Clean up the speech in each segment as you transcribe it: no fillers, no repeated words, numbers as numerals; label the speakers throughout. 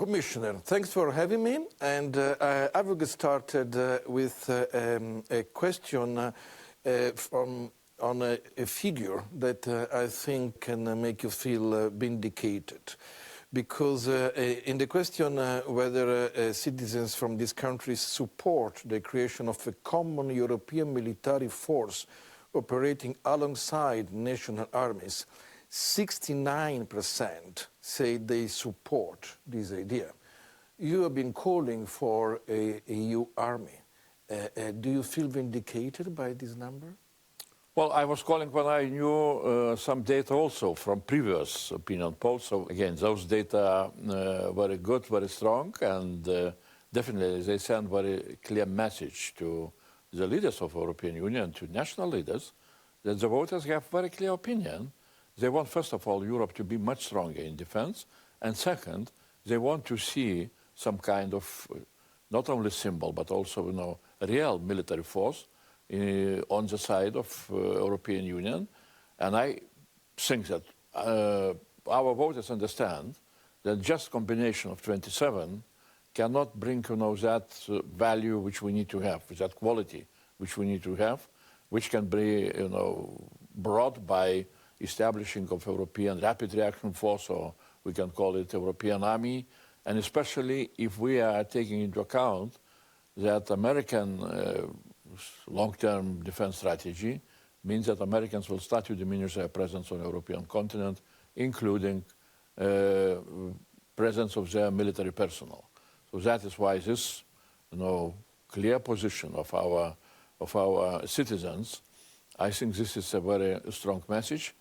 Speaker 1: Commissioner, thanks for having me. And I will get started with a question on a figure that I think can make you feel vindicated. Because in the question whether citizens from these countries support the creation of a common European military force operating alongside national armies, 69% say they support this idea. You have been calling for an EU army. Do you feel vindicated by this number?
Speaker 2: Well, I was calling when I knew some data also from previous opinion polls. So again, those data very good, very strong, and definitely they send very clear message to the leaders of the European Union, to national leaders, that the voters have very clear opinion. They want, first of all, Europe to be much stronger in defense, and second, they want to see some kind of not only symbol but also, real military force on the side of European Union. And I think that our voters understand that just combination of 27 cannot bring that value which we need to have, that quality which we need to have, which can be brought by establishing of European Rapid Reaction Force, or we can call it European Army, and especially if we are taking into account that American long-term defense strategy means that Americans will start to diminish their presence on the European continent, including presence of their military personnel. So that is why this clear position of our citizens, I think this is a very strong message,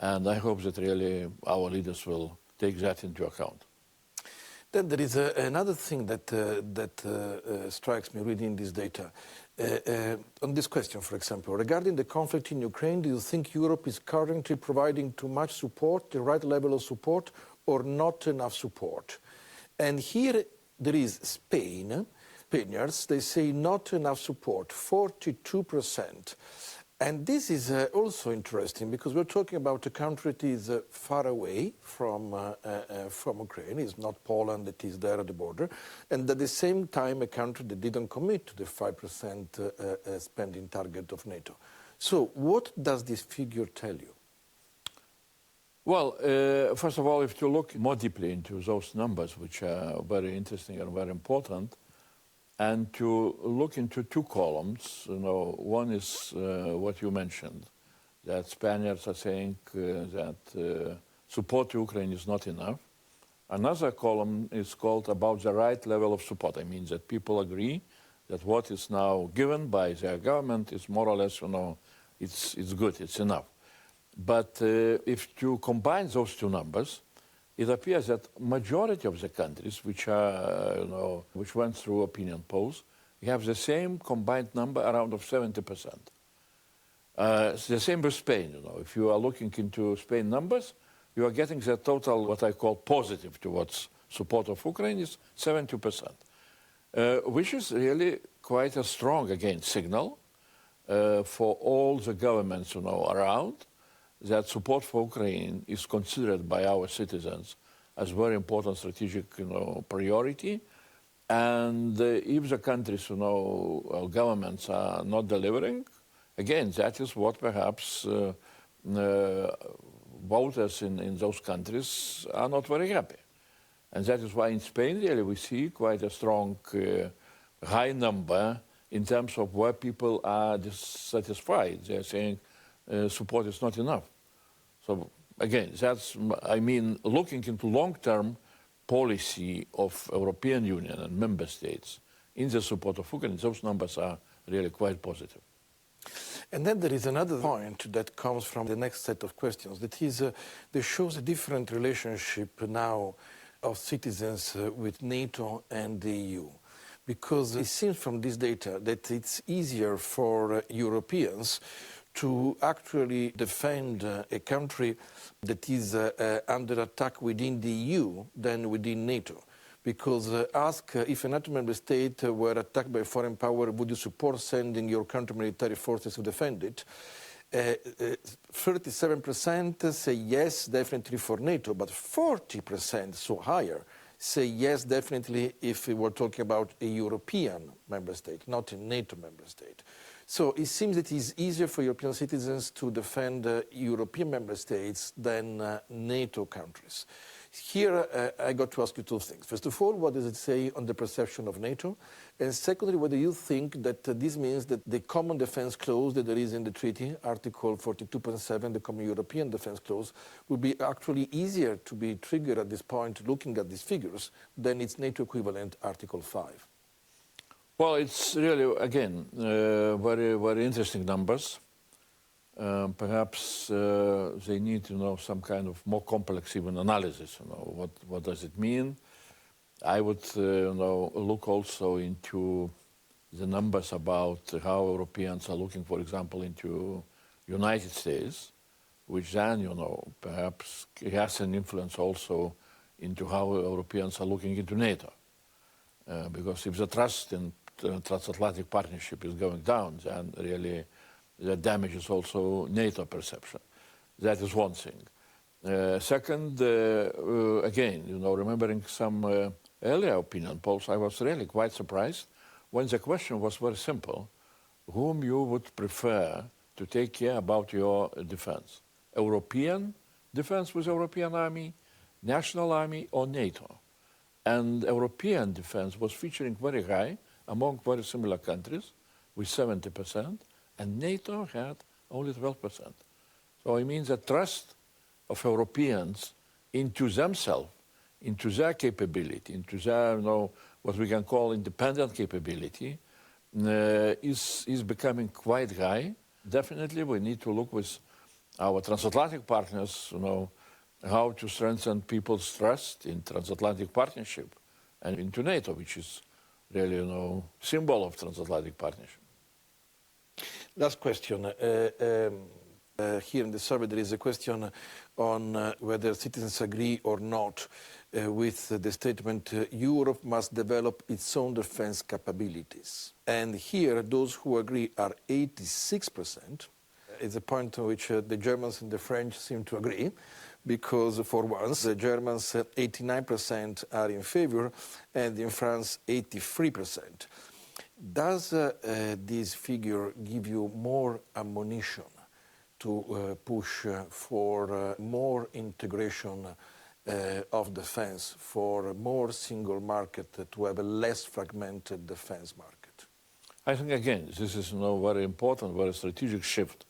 Speaker 2: and I hope that really our leaders will take that into account.
Speaker 1: Then there is another thing that strikes me reading this data. On this question, for example, regarding the conflict in Ukraine, do you think Europe is currently providing too much support, the right level of support, or not enough support? And here there is Spain. Spaniards, they say not enough support, 42%. And this is also interesting because we're talking about a country that is far away from Ukraine. It's not Poland that is there at the border. And at the same time, a country that didn't commit to the 5% spending target of NATO. So what does this figure tell you?
Speaker 2: Well, first of all, if you look more deeply into those numbers, which are very interesting and very important, and to look into two columns, one is what you mentioned, that Spaniards are saying that support to Ukraine is not enough. Another column is called about the right level of support. I mean that people agree that what is now given by their government is more or less, it's good, it's enough. But if you combine those two numbers, it appears that majority of the countries which are, which went through opinion polls, have the same combined number around of 70%. It's the same with Spain. If you are looking into Spain numbers, you are getting the total, what I call positive towards support of Ukraine is 72%, which is really quite a strong, again, signal for all the governments, around, that support for Ukraine is considered by our citizens as very important strategic, priority. And if the countries, governments are not delivering, again, that is what perhaps voters in those countries are not very happy. And that is why in Spain, really, we see quite a strong, high number in terms of where people are dissatisfied. They're saying support is not enough. So again, that's, looking into long-term policy of European Union and member states in the support of Ukraine, those numbers are really quite positive.
Speaker 1: And then there is another point that comes from the next set of questions, that is, that shows a different relationship now of citizens with NATO and the EU. Because it seems from this data that it's easier for Europeans to actually defend a country that is under attack within the EU than within NATO. Because ask if a NATO member state were attacked by a foreign power, would you support sending your country military forces to defend it? 37% say yes, definitely for NATO, but 40%, so higher, say yes, definitely, if we were talking about a European member state, not a NATO member state. So it seems that it is easier for European citizens to defend European member states than NATO countries. Here, I got to ask you two things. First of all, what does it say on the perception of NATO? And secondly, whether you think that this means that the common defense clause that there is in the treaty, Article 42.7, the Common European Defense Clause, will be actually easier to be triggered at this point, looking at these figures, than its NATO equivalent, Article 5.
Speaker 2: Well, it's really, again, very, very interesting numbers. Perhaps they need to know some kind of more complex even analysis. What does it mean? I would look also into the numbers about how Europeans are looking, for example, into United States, which then perhaps has an influence also into how Europeans are looking into NATO. Because if the trust in transatlantic partnership is going down, then really that damages also NATO perception. That is one thing. Second, again, remembering some earlier opinion polls, I was really quite surprised when the question was very simple: whom you would prefer to take care about your defense? European defense with European army, national army, or NATO? And European defense was featuring very high among very similar countries with 70%, and NATO had only 12%. So it means the trust of Europeans into themselves, into their capability, into their, what we can call independent capability, is becoming quite high. Definitely we need to look with our transatlantic partners, how to strengthen people's trust in transatlantic partnership and into NATO, which is really, symbol of transatlantic partnership.
Speaker 1: Last question. Here in the survey there is a question on whether citizens agree or not with the statement, Europe must develop its own defense capabilities. And here those who agree are 86%. It's a point on which the Germans and the French seem to agree, because for once the Germans 89% are in favor and in France 83%. Does this figure give you more ammunition to push for more integration of defense, for more single market, to have a less fragmented defense market?
Speaker 2: I think, again, this is a very important, very strategic shift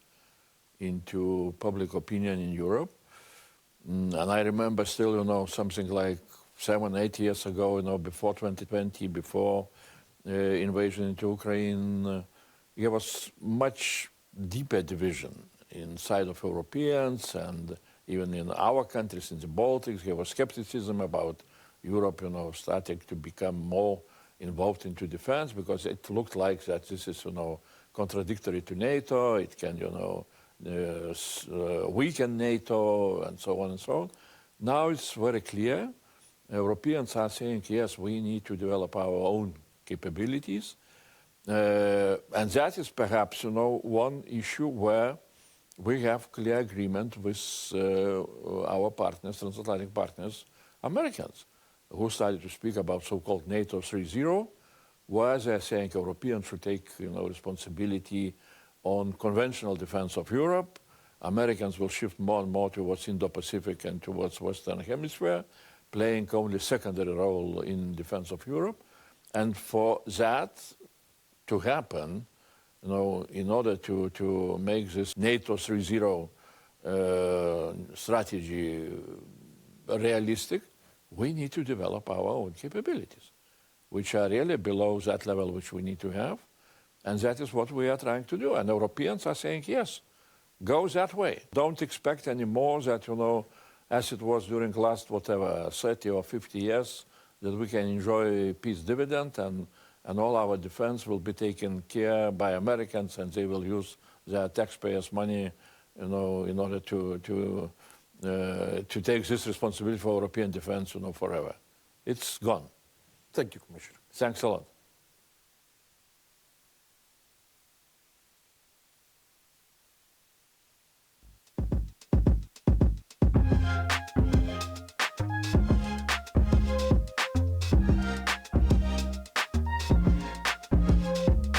Speaker 2: into public opinion in Europe. And I remember still, something like 7, 8 years ago, before 2020, before invasion into Ukraine, there was much deeper division inside of Europeans and even in our countries, in the Baltics. There was skepticism about Europe, starting to become more involved into defense, because it looked like that this is, contradictory to NATO. It can, weaken NATO, and so on and so on. Now it's very clear. Europeans are saying, yes, we need to develop our own capabilities. And that is perhaps, one issue where we have clear agreement with our partners, transatlantic partners, Americans, who started to speak about so-called NATO 3.0, where they're saying Europeans should take, responsibility on conventional defense of Europe. Americans will shift more and more towards Indo-Pacific and towards Western Hemisphere, playing only secondary role in defense of Europe. And for that to happen, in order to make this NATO 3.0 strategy realistic, we need to develop our own capabilities, which are really below that level which we need to have. And that is what we are trying to do. And Europeans are saying, yes, go that way. Don't expect anymore that, as it was during last, 30 or 50 years, that we can enjoy peace dividend and all our defense will be taken care by Americans and they will use their taxpayers' money, in order to take this responsibility for European defense, forever. It's gone.
Speaker 1: Thank you, Commissioner.
Speaker 2: Thanks a lot.